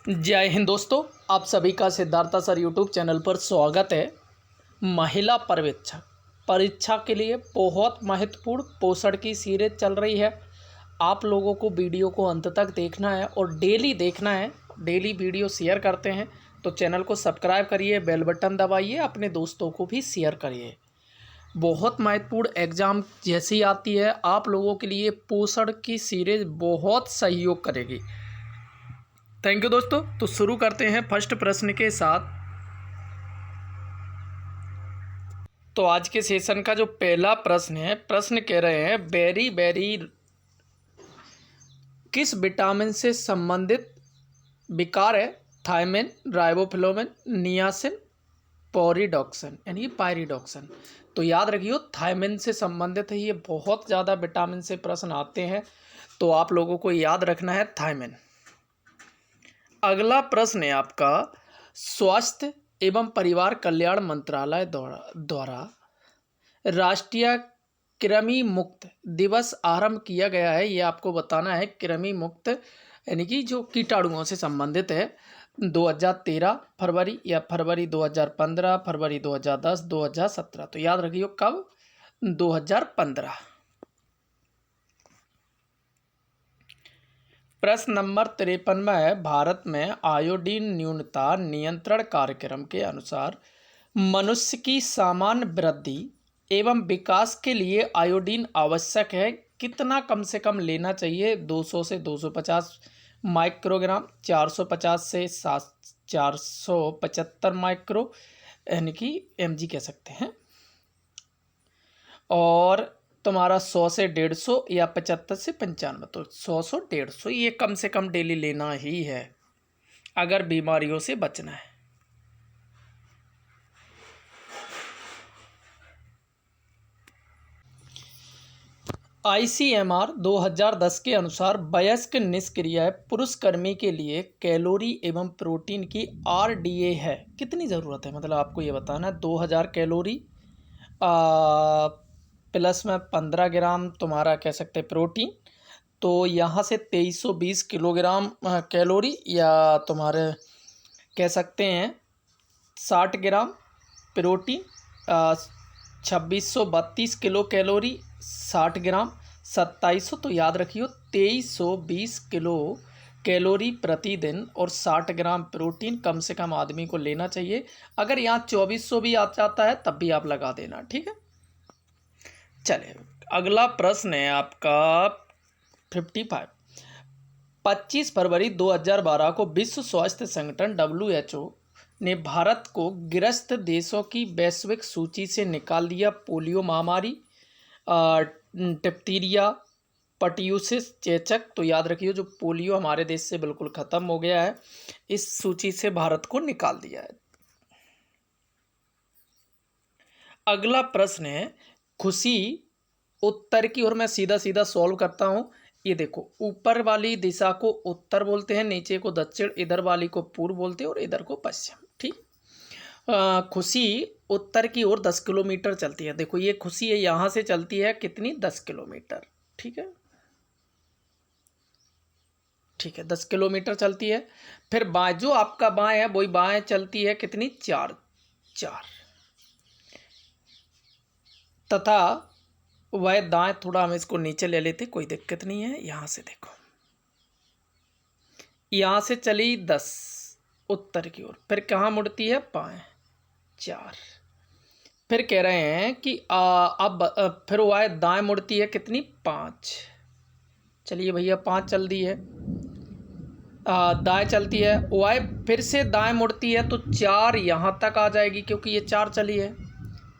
जय हिंद दोस्तों, आप सभी का सिद्धार्था सर यूट्यूब चैनल पर स्वागत है। महिला पर्यवेक्षक परीक्षा के लिए बहुत महत्वपूर्ण पोषण की सीरीज चल रही है। आप लोगों को वीडियो को अंत तक देखना है और डेली देखना है। डेली वीडियो शेयर करते हैं तो चैनल को सब्सक्राइब करिए, बेल बटन दबाइए, अपने दोस्तों को भी शेयर करिए। बहुत महत्वपूर्ण एग्ज़ाम जैसी आती है, आप लोगों के लिए पोषण की सीरीज बहुत सहयोग करेगी। थैंक यू दोस्तों। तो शुरू करते हैं फर्स्ट प्रश्न के साथ। तो आज के सेशन का जो पहला प्रश्न है, प्रश्न कह रहे हैं बेरी किस विटामिन से संबंधित विकार है? थायमिन, राइबोफ्लाविन, नियासिन, पोरिडॉक्सिन यानी पायरिडॉक्सिन। तो याद रखियो थायमिन से संबंधित है। ये बहुत ज़्यादा विटामिन से प्रश्न आते हैं, तो आप लोगों को याद रखना है थायमिन। अगला प्रश्न है आपका, स्वास्थ्य एवं परिवार कल्याण मंत्रालय द्वारा राष्ट्रीय कृमि मुक्त दिवस आरंभ किया गया है। ये आपको बताना है। कृमि मुक्त यानी कि जो कीटाणुओं से संबंधित है, 2013 फरवरी या फरवरी 2015, फरवरी 2010, 2017। तो याद रखियो कब? 2015। प्रश्न नंबर 53 में है, भारत में आयोडीन न्यूनता नियंत्रण कार्यक्रम के अनुसार मनुष्य की सामान्य वृद्धि एवं विकास के लिए आयोडीन आवश्यक है। कितना कम से कम लेना चाहिए? 200 से 250 माइक्रोग्राम, 450 से 475 माइक्रो यानी कि mg कह सकते हैं, और तुम्हारा 100 से 150 या 75 से 95। तो 100 से 150 ये कम से कम डेली लेना ही है अगर बीमारियों से बचना है। ICMR 2010 के अनुसार वयस्क निष्क्रिय पुरुष कर्मी के लिए कैलोरी एवं प्रोटीन की RDA है कितनी ज़रूरत है? मतलब आपको ये बताना है 2000 कैलोरी प्लस में 15 ग्राम तुम्हारा कह सकते हैं प्रोटीन। तो यहाँ से 2320 किलोग्राम कैलोरी, या तुम्हारे कह सकते हैं 60 ग्राम प्रोटीन, 2632 किलो कैलोरी, 60 ग्राम 2700। तो याद रखियो 2320 किलो कैलोरी प्रतिदिन और 60 ग्राम प्रोटीन कम से कम आदमी को लेना चाहिए। अगर यहाँ 2400 भी आ जाता है तब भी आप लगा देना, ठीक है। चलिए अगला प्रश्न है आपका 55। 25 फरवरी 2012 को विश्व स्वास्थ्य संगठन WHO ने भारत को ग्रस्त देशों की वैश्विक सूची से निकाल दिया। पोलियो महामारी, डिप्थीरिया, पर्ट्यूसिस, चेचक। तो याद रखिए जो पोलियो हमारे देश से बिल्कुल ख़त्म हो गया है, इस सूची से भारत को निकाल दिया है। अगला प्रश्न है, खुशी उत्तर की ओर। मैं सीधा सीधा सॉल्व करता हूँ। ये देखो, ऊपर वाली दिशा को उत्तर बोलते हैं, नीचे को दक्षिण, इधर वाली को पूर्व बोलते हैं और इधर को पश्चिम, ठीक। खुशी उत्तर की ओर 10 किलोमीटर चलती है। देखो ये खुशी है, यहाँ से चलती है कितनी? 10 किलोमीटर, ठीक है। ठीक है, 10 किलोमीटर चलती है। फिर बाएं, जो आपका बाएं है वही बाएं चलती है कितनी? 4 तथा वह दाएं, थोड़ा हम इसको नीचे ले लेते, कोई दिक्कत नहीं है। यहाँ से देखो, यहाँ से चली 10 उत्तर की ओर, फिर कहाँ मुड़ती है? बाएं 4। फिर कह रहे हैं कि अब फिर वह दाएं मुड़ती है कितनी? 5। चलिए भैया 5 चल दी है। दाएं चलती है, वह फिर से दाएं मुड़ती है तो 4 यहाँ तक आ जाएगी क्योंकि ये 4 चली है,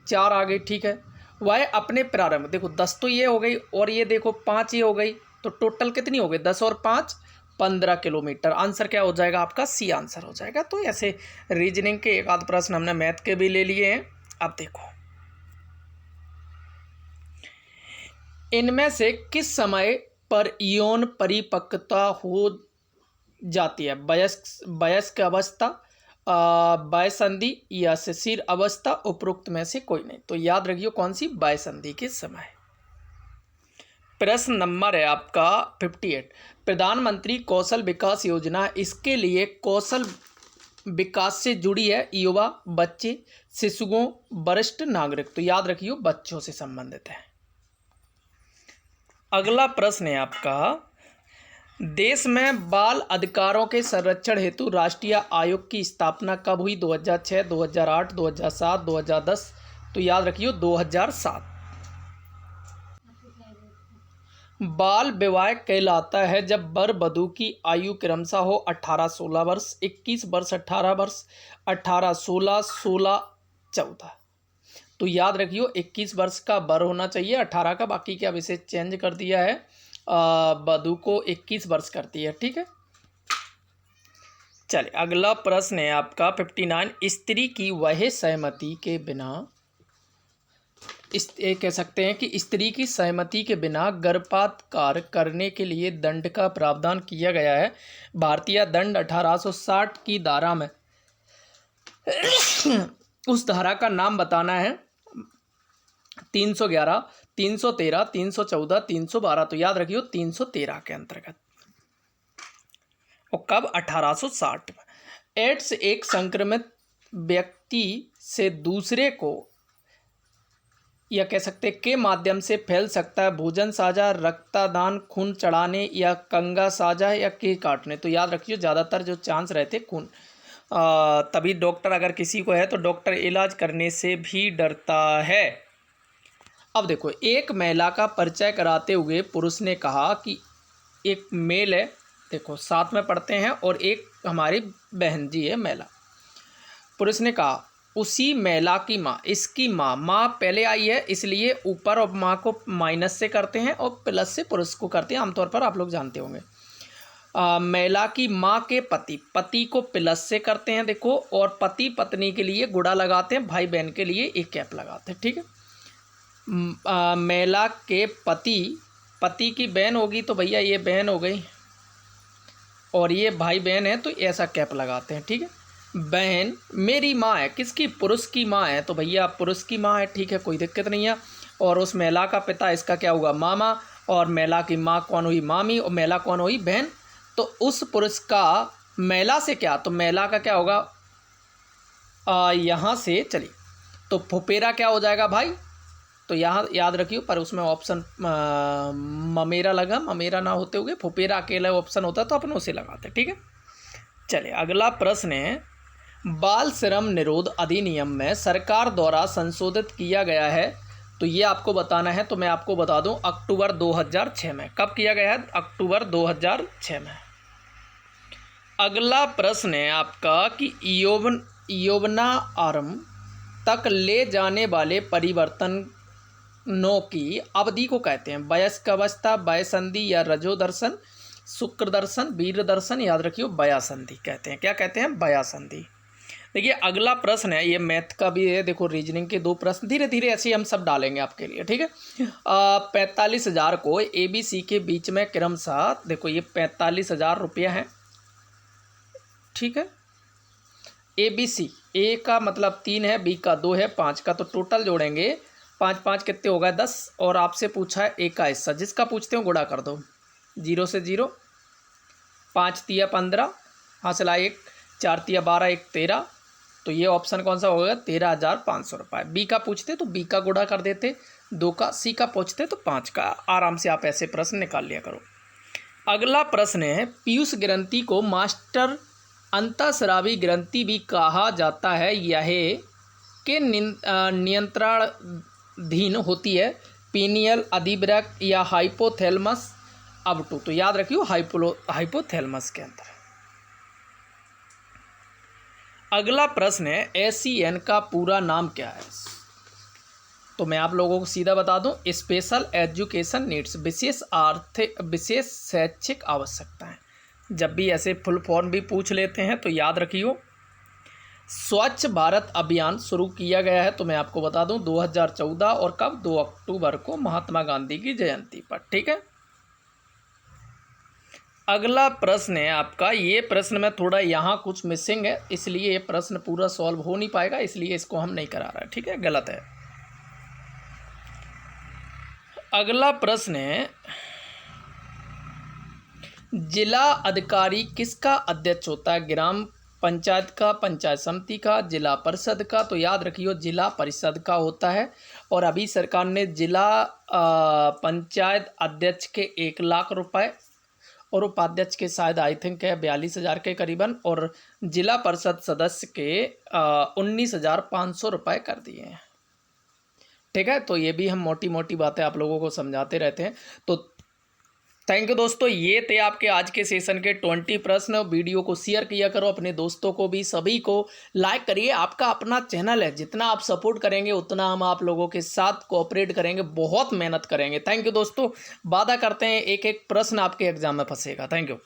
4 आ गई, ठीक है। वह अपने प्रारंभ, देखो 10 तो ये हो गई और ये देखो 5 ये हो गई, तो टोटल कितनी हो गई? 10 और 5 15 किलोमीटर। आंसर क्या हो जाएगा आपका? सी आंसर हो जाएगा। तो ऐसे रीजनिंग के एक आध प्रश्न हमने मैथ के भी ले लिए हैं। अब देखो, इनमें से किस समय पर यौन परिपक्वता हो जाती है? वयस्क अवस्था, वयसंधि या शिशिर अवस्था? उपरोक्त में से कोई नहीं। तो याद रखियो कौन सी? वयसंधि के समय। प्रश्न नंबर है आपका 58। प्रधानमंत्री कौशल विकास योजना, इसके लिए कौशल विकास से जुड़ी है युवा, बच्चे, शिशुओं, वरिष्ठ नागरिक। तो याद रखिए बच्चों से संबंधित है। अगला प्रश्न है आपका, देश में बाल अधिकारों के संरक्षण हेतु राष्ट्रीय आयोग की स्थापना कब हुई? 2006, 2008, 2007, 2010। तो याद रखिए 2007। बाल विवाह कहलाता है जब वर वधू की आयु क्रमशः हो 18-16 वर्ष, 21 वर्ष 18 वर्ष, 18-16, 16-14। तो याद रखिए 21 वर्ष का वर होना चाहिए, 18 का। बाकी क्या विशेष चेंज कर दिया है, वधू को 21 वर्ष करती है, ठीक है। चलिए अगला प्रश्न है आपका 59। स्त्री की वह सहमति के बिना, ये कह सकते हैं कि स्त्री की सहमति के बिना गर्भपात कार्य करने के लिए दंड का प्रावधान किया गया है। भारतीय दंड 1860 की धारा में उस धारा का नाम बताना है। 311, 313, 314, 312। तो याद रखिए 313 के अंतर्गत। और कब? 1860 में। एड्स एक संक्रमित व्यक्ति से दूसरे को, या कह सकते के माध्यम से फैल सकता है। भोजन साझा, रक्तदान, खून चढ़ाने, या कंगा साझा, या केक काटने। तो याद रखिए ज़्यादातर जो चांस रहते खून, तभी डॉक्टर, अगर किसी को है तो डॉक्टर इलाज करने से भी डरता है। अब देखो, एक महिला का परिचय कराते हुए पुरुष ने कहा कि एक मेल है, देखो साथ में पढ़ते हैं, और एक हमारी बहन जी है महिला। पुरुष ने कहा उसी महिला की माँ, इसकी माँ, माँ पहले आई है इसलिए ऊपर और माँ को माइनस से करते हैं और प्लस से पुरुष को करते हैं, आमतौर पर आप लोग जानते होंगे। महिला की माँ के पति, पति को प्लस से करते हैं देखो, और पति पत्नी के लिए गुड़ा लगाते हैं, भाई बहन के लिए एक कैप लगाते हैं, ठीक है। महिला के पति, पति की बहन होगी तो भैया ये बहन हो गई, और ये भाई बहन है तो ऐसा कैप लगाते हैं, ठीक है। बहन मेरी माँ है, किसकी? पुरुष की माँ है, तो भैया पुरुष की माँ है, ठीक है, कोई दिक्कत नहीं है। और उस महिला का पिता, इसका क्या होगा? मामा, और महिला की माँ कौन हुई? मामी, और महिला कौन हुई? बहन। तो उस पुरुष का महिला से क्या? तो महिला का क्या होगा? यहाँ से चलिए, तो फुफेरा क्या हो जाएगा भाई? तो यहाँ याद रखिए, पर उसमें ऑप्शन ममेरा लगा, ममेरा ना होते हुए फुफेरा अकेला ऑप्शन होता तो अपन उसे लगाते, ठीक है। चलिए अगला प्रश्न है, बाल श्रम निरोध अधिनियम में सरकार द्वारा संशोधित किया गया है, तो ये आपको बताना है। तो मैं आपको बता दूं, अक्टूबर 2006 में। कब किया गया है? अक्टूबर 2006 में। अगला प्रश्न है आपका कि यौवनारंभ तक ले जाने वाले परिवर्तनों की अवधि को कहते हैं वयस्क अवस्था, वयसंधि, या रजोदर्शन, शुक्र दर्शन, वीर दर्शन। याद रखिए वयासंधि कहते हैं। क्या कहते हैं? वयासंधि। देखिए अगला प्रश्न है, ये मैथ का भी है, देखो रीजनिंग के 2 प्रश्न धीरे धीरे ऐसे हम सब डालेंगे आपके लिए, ठीक है। 45,000 को ABC के बीच में क्रमशः, देखो ये 45,000 रुपया है, ठीक है। ABC, A का मतलब 3 है, B का 2 है, 5 का, तो टोटल जोड़ेंगे 5 5 कितने होगा? 10। और आपसे पूछा है A का हिस्सा, जिसका पूछते हो गुणा कर दो, 0 से 0, 5 तिया 15, हासिला 1, 4 तिया 12, 1 13। तो ये ऑप्शन कौन सा होगा? 13,500 रुपये। बी का पूछते तो बी का गुणा कर देते 2 का, सी का पूछते तो 5 का। आराम से आप ऐसे प्रश्न निकाल लिया करो। अगला प्रश्न है, पीयूष ग्रंथि को मास्टर अंतःस्रावी ग्रंथि भी कहा जाता है, यह के नियंत्रणाधीन होती है? पीनियल, अधिवृक्क, या हाइपोथैलेमस अब टू। तो याद रखियो हाइपोथैलेमस के अंदर। अगला प्रश्न है, SEN का पूरा नाम क्या है? तो मैं आप लोगों को सीधा बता दूं, स्पेशल एजुकेशन नीड्स, विशेष शैक्षिक आवश्यकताएं। जब भी ऐसे फुल फॉर्म भी पूछ लेते हैं तो याद रखियो। स्वच्छ भारत अभियान शुरू किया गया है, तो मैं आपको बता दूं 2014, और कब? 2 अक्टूबर को, महात्मा गांधी की जयंती पर, ठीक है। अगला प्रश्न है आपका, ये प्रश्न में थोड़ा यहाँ कुछ मिसिंग है, इसलिए ये प्रश्न पूरा सॉल्व हो नहीं पाएगा, इसलिए इसको हम नहीं करा रहे, ठीक है, गलत है। अगला प्रश्न है, जिला अधिकारी किसका अध्यक्ष होता है? ग्राम पंचायत का, पंचायत समिति का, जिला परिषद का? तो याद रखियो जिला परिषद का होता है। और अभी सरकार ने जिला पंचायत अध्यक्ष के 1 लाख रुपए और उपाध्यक्ष के शायद आई थिंक है 42,000 के करीबन, और जिला परिषद सदस्य के 19,500 रुपये कर दिए हैं। ठीक है, तो ये भी हम मोटी मोटी बातें आप लोगों को समझाते रहते हैं। तो थैंक यू दोस्तों, ये थे आपके आज के सेशन के 20 प्रश्न। वीडियो को शेयर किया करो अपने दोस्तों को भी, सभी को लाइक करिए। आपका अपना चैनल है, जितना आप सपोर्ट करेंगे उतना हम आप लोगों के साथ कोऑपरेट करेंगे, बहुत मेहनत करेंगे। थैंक यू दोस्तों, वादा करते हैं एक एक प्रश्न आपके एग्जाम में फंसेगा। Thank you.